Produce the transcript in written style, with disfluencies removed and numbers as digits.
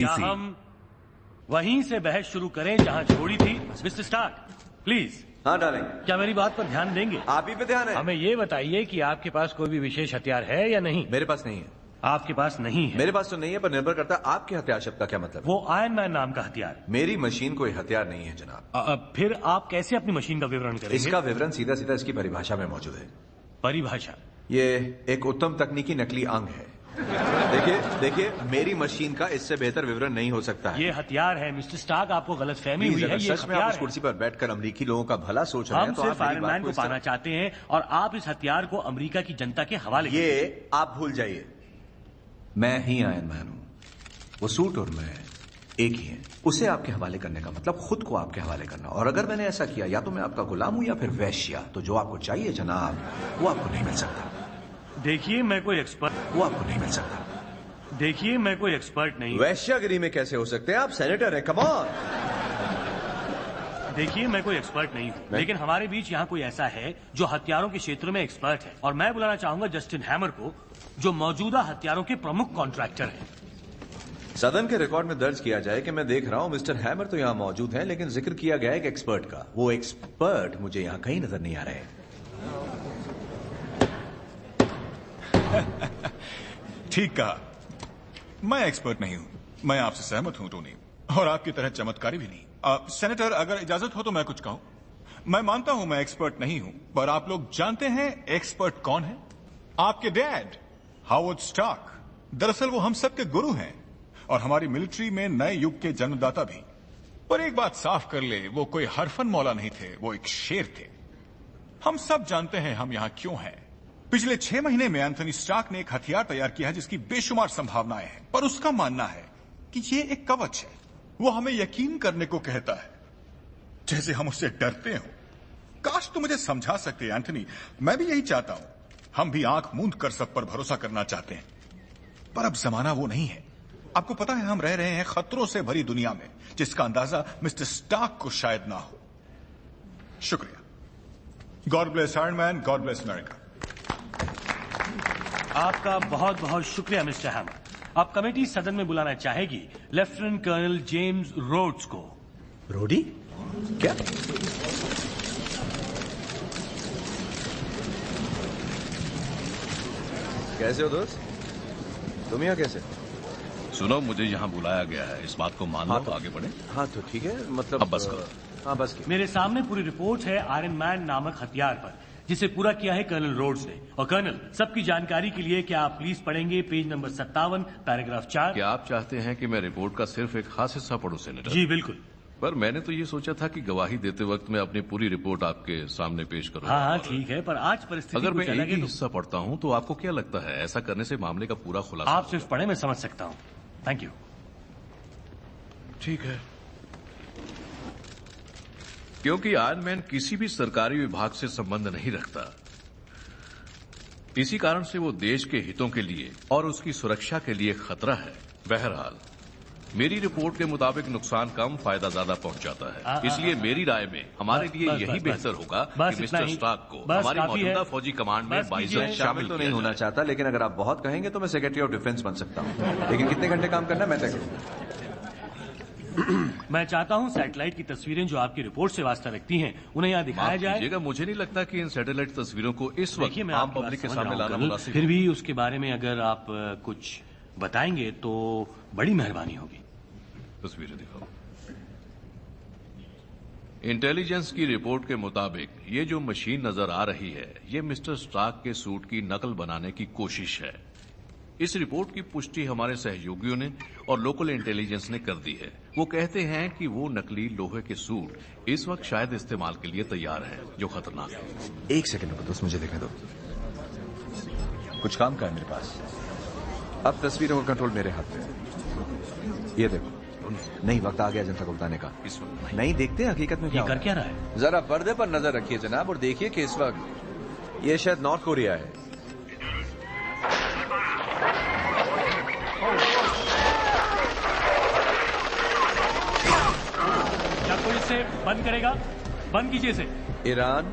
क्या हम वहीं से बहस शुरू करें जहां छोड़ी थी? Mr Stark, please. हाँ डालेंगे। क्या मेरी बात पर ध्यान देंगे? आप ही पे ध्यान है। हमें ये बताइए कि आपके पास कोई भी विशेष हथियार है या नहीं? मेरे पास नहीं है। आपके पास नहीं है? मेरे पास तो नहीं है, पर निर्भर करता है आपके हथियार शब्द का क्या मतलब। वो आयरन मैन नाम का हथियार। मेरी मशीन कोई हथियार नहीं है जनाब। फिर आप कैसे अपनी मशीन का विवरण करेंगे? इसका विवरण सीधा सीधा इसकी परिभाषा में मौजूद है। परिभाषा? ये एक उत्तम तकनीकी नकली अंग है। देखिए मेरी मशीन का इससे बेहतर विवरण नहीं हो सकता है। ये हथियार है मिस्टर स्टार्क, आपको गलतफहमी हुई है। ये सच में आप उस कुर्सी पर बैठकर अमरीकी लोगों का भला सोच रहे हैं हम तो सिर्फ आप आयरन मैन को पाना चाहते हैं और आप इस हथियार को अमेरिका की जनता के हवाले। ये आप भूल जाइए, मैं ही आयरन मैन हूं। वो सूट और मैं एक ही हैं। उसे आपके हवाले करने का मतलब खुद को आपके हवाले करना। और अगर मैंने ऐसा किया, या तो मैं आपका गुलाम हूं या फिर वैश्या। तो जो आपको चाहिए जनाब, वो आपको नहीं मिल सकता। देखिए मैं कोई एक्सपर्ट, वो आपको नहीं मिल सकता। देखिए मैं कोई एक्सपर्ट नहीं। वैश्यागिरी में कैसे हो सकते हैं आप? सेनेटर हैं, कम ऑन। देखिए मैं कोई एक्सपर्ट नहीं हूँ, लेकिन हमारे बीच यहाँ कोई ऐसा है जो हथियारों के क्षेत्र में एक्सपर्ट है। और मैं बुलाना चाहूंगा जस्टिन हैमर को, जो मौजूदा हथियारों के प्रमुख कॉन्ट्रैक्टर हैं। सदन के रिकॉर्ड में दर्ज किया जाए कि मैं देख रहा हूँ मिस्टर हैमर तो यहाँ मौजूद हैं, लेकिन जिक्र किया गया एक एक्सपर्ट का। वो एक्सपर्ट मुझे यहाँ कहीं नजर नहीं आ रहे। ठीक कहा, मैं एक्सपर्ट नहीं हूं। मैं आपसे सहमत हूं टोनी, और आपकी तरह चमत्कारी भी नहीं। सेनेटर, अगर इजाजत हो तो मैं कुछ कहूं। मैं मानता हूं मैं एक्सपर्ट नहीं हूं, पर आप लोग जानते हैं एक्सपर्ट कौन है? आपके डैड हावर्ड स्टार्क। दरअसल वो हम सबके गुरु हैं और हमारी मिलिट्री में नए युग के जन्मदाता भी। पर एक बात साफ कर ले, वो कोई हरफन मौला नहीं थे, वो एक शेर थे। हम सब जानते हैं हम यहां क्यों हैं। पिछले 6 महीने में एंथनी स्टार्क ने एक हथियार तैयार किया है जिसकी बेशुमार संभावनाएं हैं, पर उसका मानना है कि ये एक कवच है। वो हमें यकीन करने को कहता है जैसे हम उससे डरते हो। काश तुम मुझे समझा सकते एंथनी, मैं भी यही चाहता हूं। हम भी आंख मूंद कर सब पर भरोसा करना चाहते हैं, पर अब जमाना वो नहीं है। आपको पता है हम रह रहे हैं खतरों से भरी दुनिया में, जिसका अंदाजा मिस्टर स्टार्क को शायद ना हो। शुक्रिया। God bless iron man, God bless America. आपका बहुत बहुत शुक्रिया मिस्टर हैमर। अब कमेटी सदन में बुलाना चाहेगी लेफ्टिनेंट कर्नल जेम्स रोड्स को। रोडी? क्या? कैसे हो दोस्त? तुम यहाँ कैसे? सुनो, मुझे यहाँ बुलाया गया है, इस बात को मान लो तो आगे बढ़े। हाँ तो ठीक है, मतलब अब बस करो। हाँ बस। मेरे सामने पूरी रिपोर्ट है आयरन मैन नामक हथियार पर, जिसे पूरा किया है कर्नल रोड्स ने। और कर्नल, सबकी जानकारी के लिए क्या आप प्लीज पढ़ेंगे पेज नंबर 57 पैराग्राफ 4? क्या आप चाहते हैं कि मैं रिपोर्ट का सिर्फ एक खास हिस्सा पढूं सेनेटर? जी बिल्कुल। पर मैंने तो ये सोचा था कि गवाही देते वक्त मैं अपनी पूरी रिपोर्ट आपके सामने पेश करूंगा। हाँ ठीक है, पर आज परिस्थिति अगर मैं कुछ अलग एक ही है हिस्सा पढ़ता हूँ तो आपको क्या लगता है ऐसा करने से मामले का पूरा खुलासा? आप सिर्फ पढ़े, मैं समझ सकता हूँ। Thank you. ठीक है। क्योंकि आयरन मैन किसी भी सरकारी विभाग से संबंध नहीं रखता, इसी कारण से वो देश के हितों के लिए और उसकी सुरक्षा के लिए खतरा है। बहरहाल मेरी रिपोर्ट के मुताबिक नुकसान कम, फायदा ज्यादा पहुंचाता है। इसलिए मेरी राय में हमारे लिए यही बेहतर होगा कि मिस्टर स्टार्क को हमारी मौजूदा फौजी कमांड में बाइजन शामिल तो नहीं होना चाहता, लेकिन अगर आप बहुत कहेंगे तो मैं सेक्रेटरी ऑफ डिफेंस बन सकता हूँ। लेकिन कितने घंटे काम करना है मैं तय करूंगा। मैं चाहता हूं सैटेलाइट की तस्वीरें जो आपकी रिपोर्ट से वास्ता रखती हैं उन्हें यहाँ दिखाया जाए। मुझे नहीं लगता कि इन सैटेलाइट तस्वीरों को इस वक्त आम पब्लिक के सामने लाना मुनासिब। फिर भी उसके बारे में अगर आप कुछ बताएंगे तो बड़ी मेहरबानी होगी। तस्वीरें दिखाओ। इंटेलिजेंस की रिपोर्ट के मुताबिक ये जो मशीन नजर आ रही है, ये मिस्टर स्टार्क के सूट की नकल बनाने की कोशिश है। इस रिपोर्ट की पुष्टि हमारे सहयोगियों ने और लोकल इंटेलिजेंस ने कर दी है। वो कहते हैं कि वो नकली लोहे के सूट इस वक्त शायद इस्तेमाल के लिए तैयार हैं, जो खतरनाक है। एक सेकंड रुको दोस्त, मुझे देखने दो। कुछ काम का है मेरे पास। अब तस्वीरों का कंट्रोल मेरे हाथ में है। ये देखो। नहीं, वक्त आ गया जनता को बताने का। इस वक्त नहीं देखते हकीकत में ये कर क्या रहा है? जरा पर्दे पर नजर रखिए जनाब, और देखिए कि इस वक्त ये शायद नॉर्थ कोरिया है। क्या कोई इसे बंद करेगा? बंद कीजिए इसे। ईरान